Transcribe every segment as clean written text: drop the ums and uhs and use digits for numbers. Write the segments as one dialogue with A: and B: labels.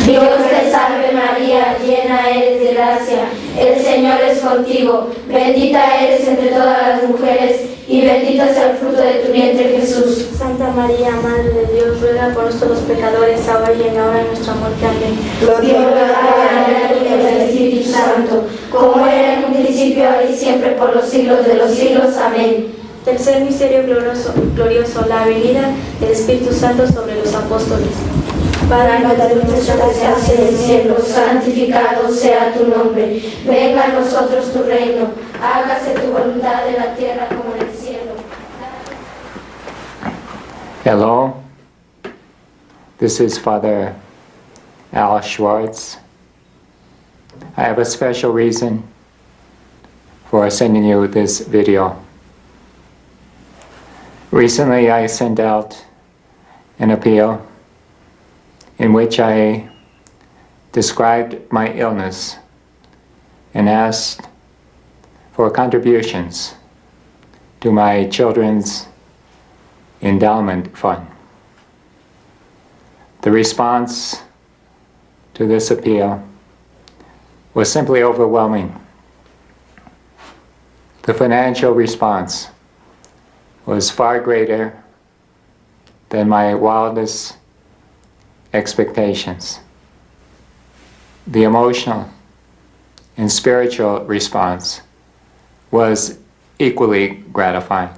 A: Dios te salve María, llena eres de gracia, el Señor es contigo, bendita eres entre todas las mujeres y bendito es el fruto de tu vientre Jesús.
B: Santa María, Madre de Dios, ruega por nosotros los pecadores, ahora y en la hora de nuestra muerte. Amén.
A: Gloria al Hijo y al Espíritu Santo, como era en un principio, ahora y siempre, por los siglos de los siglos. Amén.
B: Tercer misterio glorioso, la venida del Espíritu Santo sobre los apóstoles.
A: Padre nuestro que estás en el cielo, santificado sea tu nombre. Venga a nosotros tu reino. Hágase tu voluntad en la tierra como en el cielo.
C: Hello, this is Father Al Schwartz. I have a special reason for sending you this video. Recently I sent out an appeal in which I described my illness and asked for contributions to my children's endowment fund. The response to this appeal was simply overwhelming. The financial response was far greater than my wildest expectations. The emotional and spiritual response was equally gratifying.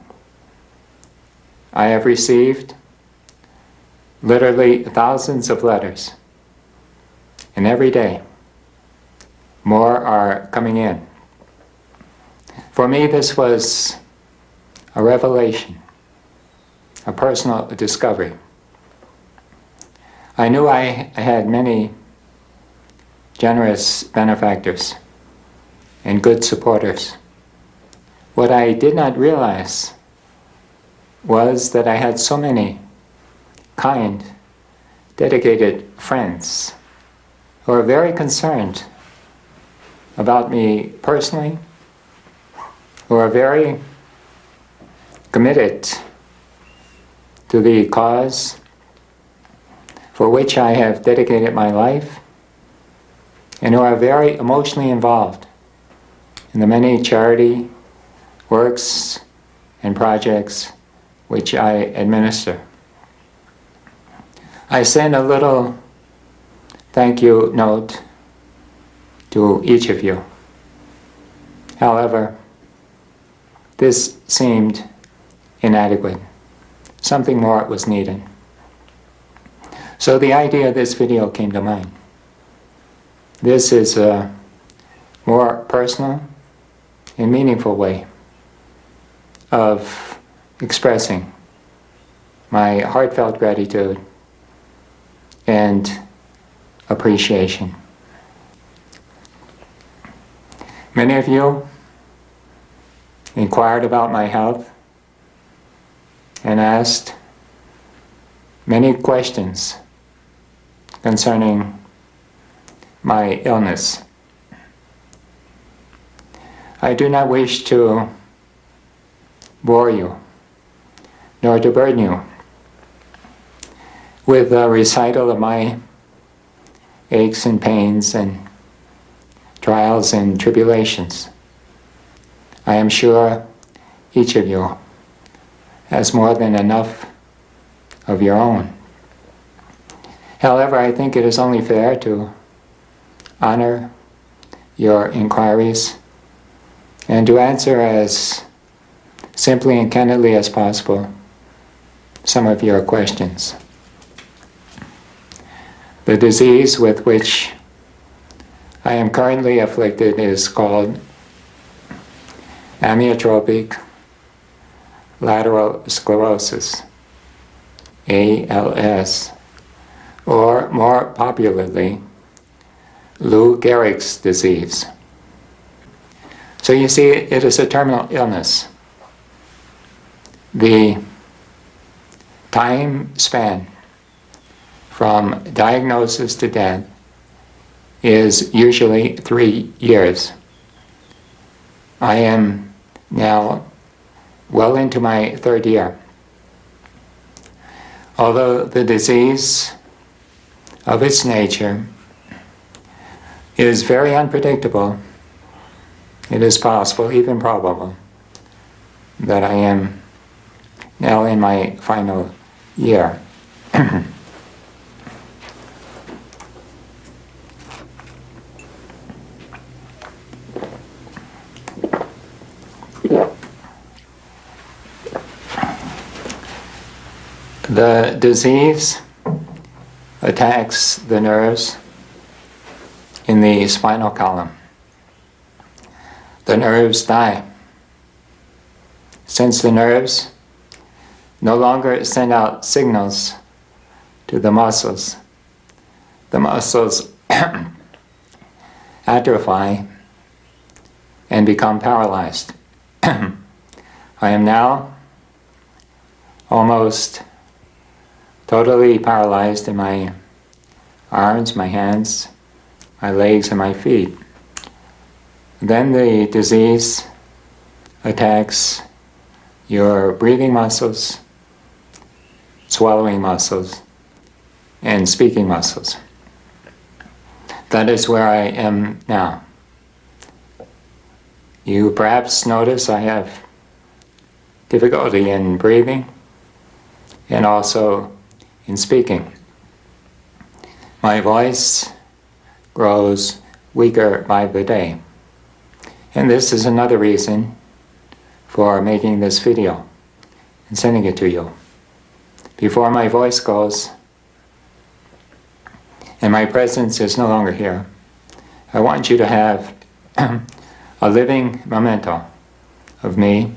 C: I have received literally thousands of letters, and every day more are coming in. For me, this was a revelation, a personal discovery. I knew I had many generous benefactors and good supporters. What I did not realize was that I had so many kind, dedicated friends who are very concerned about me personally, who are very committed to the cause for which I have dedicated my life, and who are very emotionally involved in the many charity works and projects which I administer. I send a little thank you note to each of you. However, this seemed inadequate. Something more was needed. So the idea of this video came to mind. This is a more personal and meaningful way of expressing my heartfelt gratitude and appreciation. Many of you inquired about my health and asked many questions concerning my illness. I do not wish to bore you, nor to burden you with a recital of my aches and pains and trials and tribulations. I am sure each of you has more than enough of your own. However, I think it is only fair to honor your inquiries and to answer as simply and candidly as possible some of your questions. The disease with which I am currently afflicted is called amyotrophic lateral sclerosis, ALS, or more popularly, Lou Gehrig's disease. So you see, it is a terminal illness. The time span from diagnosis to death is usually 3 years. I am now well into my 3rd year. Although the disease of its nature It is very unpredictable. It is possible, even probable, that I am now in my final year. The disease attacks the nerves in the spinal column. The nerves die. Since the nerves no longer send out signals to the muscles atrophy and become paralyzed. I am now almost totally paralyzed in my arms, my hands, my legs, and my feet. Then the disease attacks your breathing muscles, swallowing muscles, and speaking muscles. That is where I am now. You perhaps notice I have difficulty in breathing and also in speaking. My voice grows weaker by the day. And this is another reason for making this video and sending it to you. Before my voice goes and my presence is no longer here, I want you to have a living memento of me,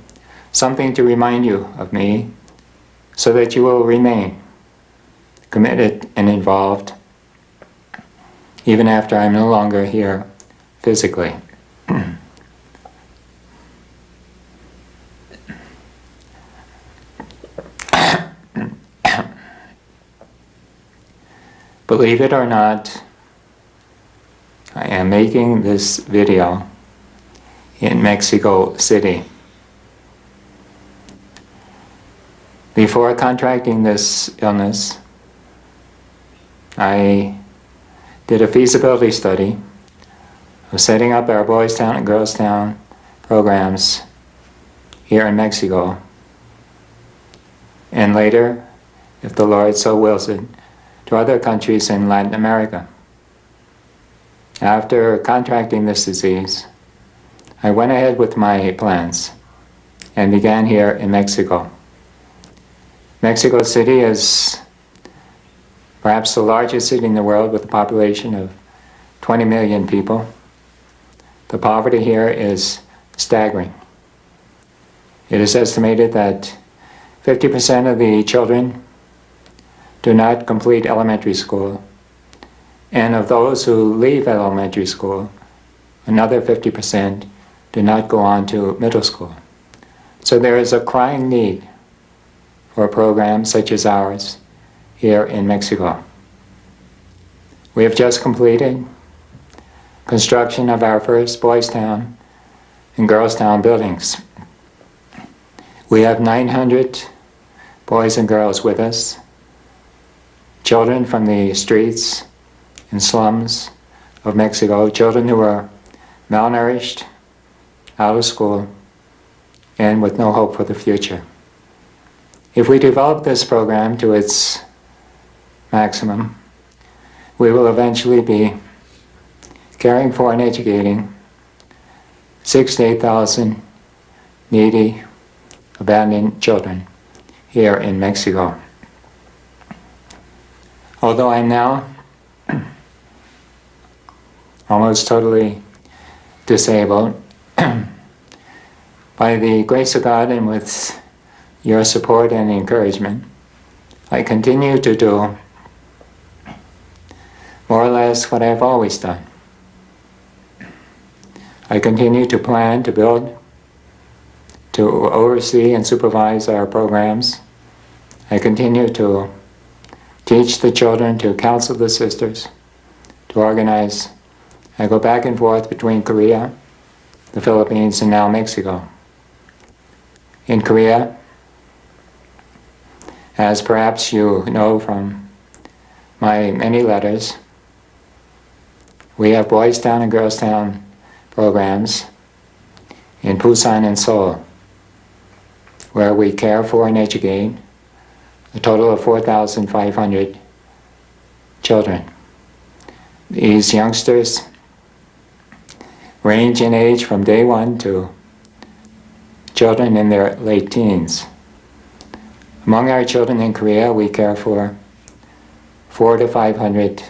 C: something to remind you of me, so that you will remain committed and involved even after I'm no longer here physically. Believe it or not, I am making this video in Mexico City. Before contracting this illness, I did a feasibility study of setting up our Boys Town and Girls Town programs here in Mexico, and later, if the Lord so wills it, to other countries in Latin America. After contracting this disease, I went ahead with my plans and began here in Mexico. Mexico City is perhaps the largest city in the world with a population of 20 million people. The poverty here is staggering. It is estimated that 50% of the children do not complete elementary school, and of those who leave elementary school, another 50% do not go on to middle school. So there is a crying need for programs such as ours here in Mexico. We have just completed construction of our first Boys Town and Girls Town buildings. We have 900 boys and girls with us, children from the streets and slums of Mexico, children who are malnourished, out of school, and with no hope for the future. If we develop this program to its maximum, we will eventually be caring for and educating 6,000 to 8,000 needy, abandoned children here in Mexico. Although I'm now almost totally disabled, by the grace of God and with your support and encouragement, I continue to do more or less what I've always done. I continue to plan, to build, to oversee and supervise our programs. I continue to teach the children, to counsel the sisters, to organize. I go back and forth between Korea, the Philippines, and now Mexico. In Korea, as perhaps you know from my many letters, We have Boys Town and Girls Town programs in Busan and Seoul, where we care for and educate a total of 4,500 children. These youngsters range in age from day 1 to children in their late teens. Among our children in Korea, we care for 400 to 500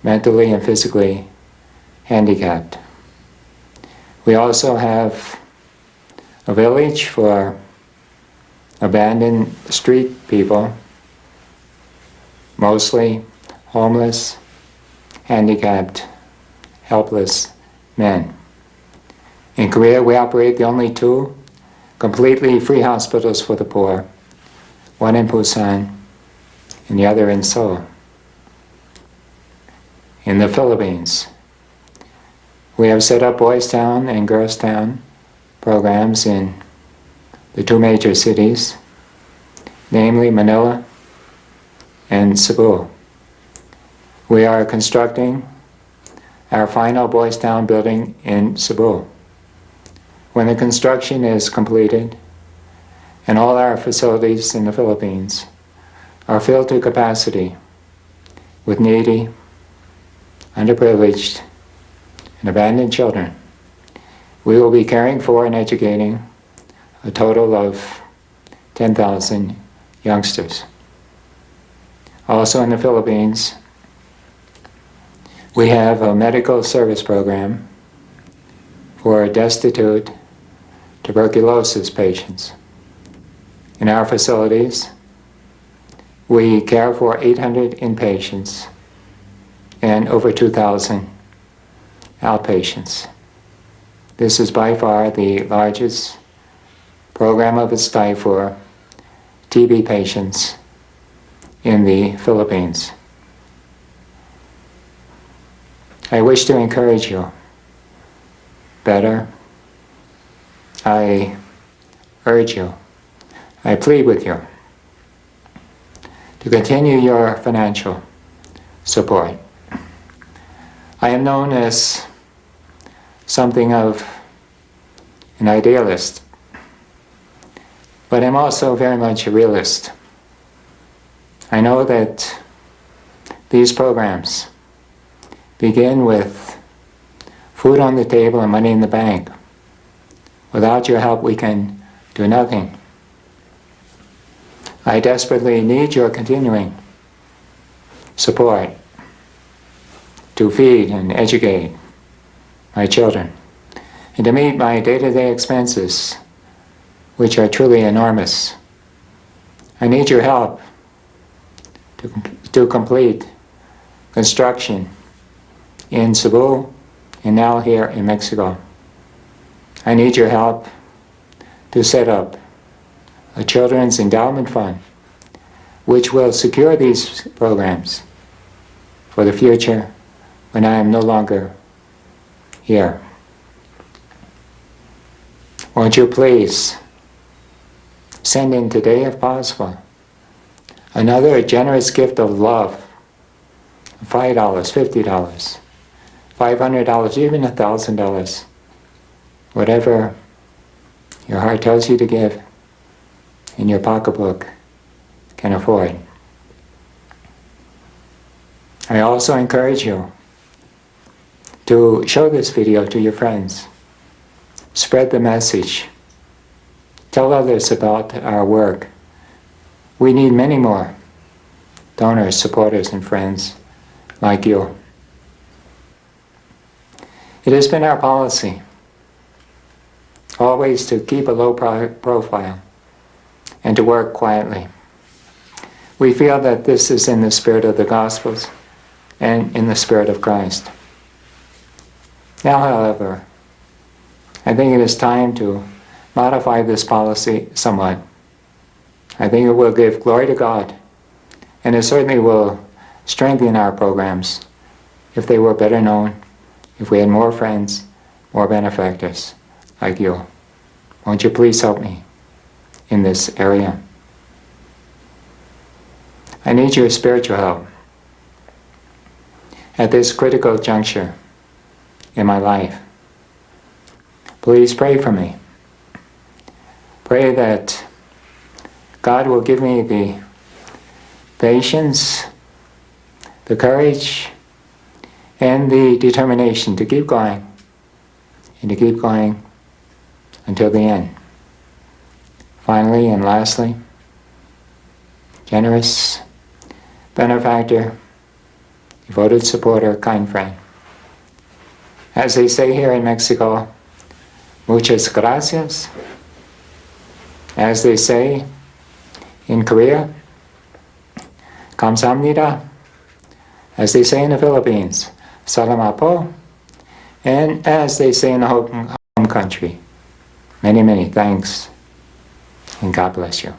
C: mentally and physically handicapped. We also have a village for abandoned street people, mostly homeless, handicapped, helpless men. In Korea, we operate the only 2 completely free hospitals for the poor, one in Busan and the other in Seoul. In the Philippines, we have set up Boys Town and Girls Town programs in the 2 major cities, namely Manila and Cebu. We are constructing our final Boys Town building in Cebu. When the construction is completed and all our facilities in the Philippines are filled to capacity with needy, underprivileged, and abandoned children, we will be caring for and educating a total of 10,000 youngsters. Also in the Philippines, we have a medical service program for destitute tuberculosis patients. In our facilities, we care for 800 inpatients and over 2,000 outpatients. This is by far the largest program of its type for TB patients in the Philippines. I wish to encourage you better. I urge you, I plead with you to continue your financial support. I am known as something of an idealist, but I'm also very much a realist. I know that these programs begin with food on the table and money in the bank. Without your help, we can do nothing. I desperately need your continuing support to feed and educate my children and to meet my day-to-day expenses, which are truly enormous. I need your help to complete construction in Cebu and now here in Mexico. I need your help to set up a children's endowment fund which will secure these programs for the future when I am no longer here. Won't you please send in today, if possible, another generous gift of love, $5, $50, $500, even $1,000, whatever your heart tells you to give and your pocketbook can afford. I also encourage you to show this video to your friends. Spread the message. Tell others about our work. We need many more donors, supporters, and friends like you. It has been our policy always to keep a low profile and to work quietly. We feel that this is in the spirit of the Gospels and in the spirit of Christ. Now, however, I think it is time to modify this policy somewhat. I think it will give glory to God, and it certainly will strengthen our programs if they were better known, if we had more friends, more benefactors like you. Won't you please help me in this area? I need your spiritual help. at this critical juncture in my life. Please pray for me. Pray that God will give me the patience, the courage, and the determination to keep going, and to keep going until the end. Finally and lastly, generous benefactor, devoted supporter, kind friend. As they say here in Mexico, muchas gracias. As they say in Korea, 감사합니다. As they say in the Philippines, salamat po. And as they say in the home country, many, many thanks, and God bless you.